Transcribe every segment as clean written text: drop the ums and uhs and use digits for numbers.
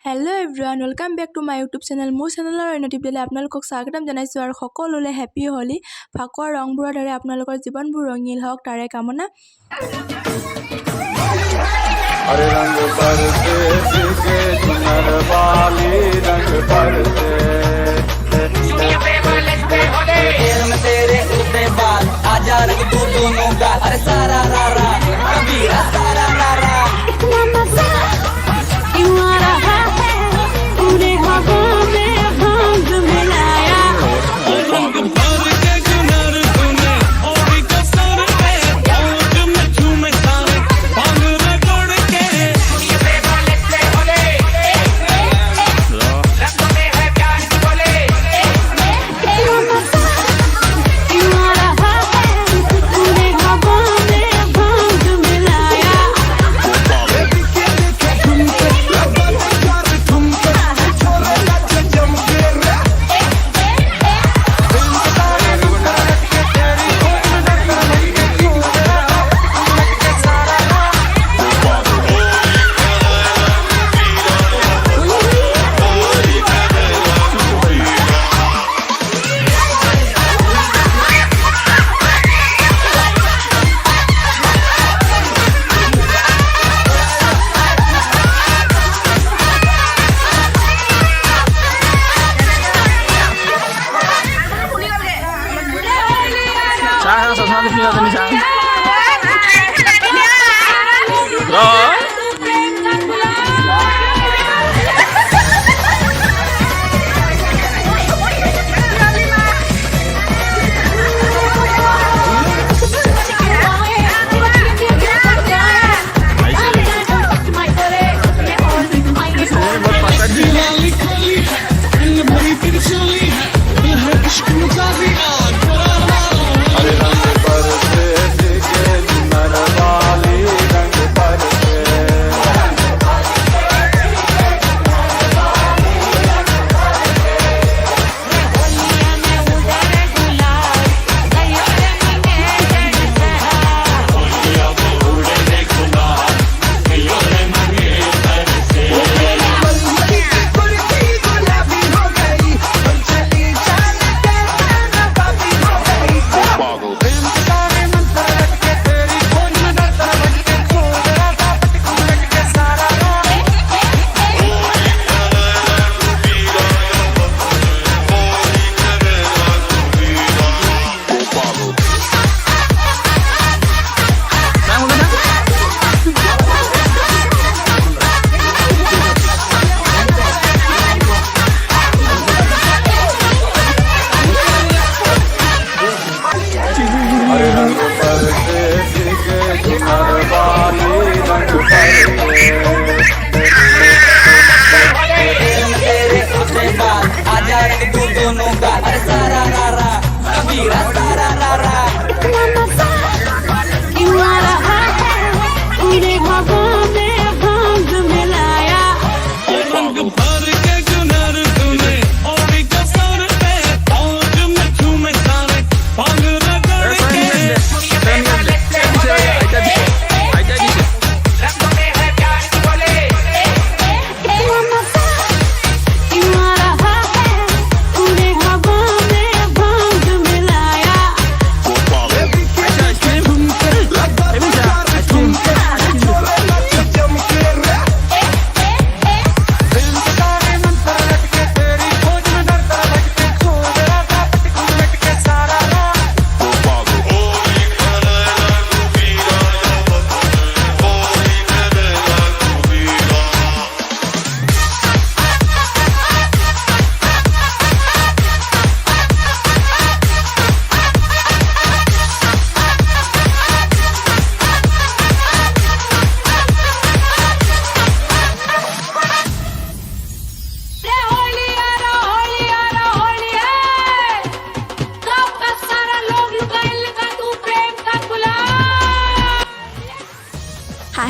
hello everyone welcome back to my YouTube channel more channel नटिपले आपनालोকক स्वागतम जानाइছো आरो सकलोले हैप्पी होली फाकुवा रंगबुৰৰ दৰে आपनालोকৰ জীৱনবোৰ ৰঙিল হওক তাৰে কামনা अरे रंग बरसे के चुनर वाली रंग बरसे तेरे उड़ते बाल आजा रंग तू दोनों गाल अरे सारा रारा कबीरा सारा रारा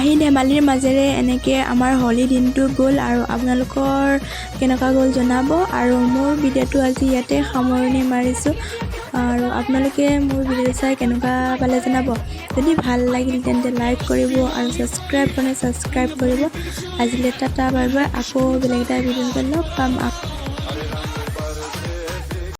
হাঁহি ধেমালিৰ মাজেৰে এনেকৈ আমাৰ হোলী দিনটো গ'ল আৰু আপোনালোকৰ কেনেকুৱা গ'ল জনাব আৰু মোৰ ভিডিঅ'টো আজি ইয়াতে সামৰণি মাৰিছোঁ আৰু আপোনালোকে মোৰ ভিডিঅ' চাই কেনেকুৱা পালে জনাব যদি ভাল লাগিল তেন্তে লাইক কৰিব আৰু ছাবস্ক্ৰাইব কৰিব আজিলৈ টাটা বাই বাই আকৌ বেলেগ এটা ভিডিঅ'ত লগ পাম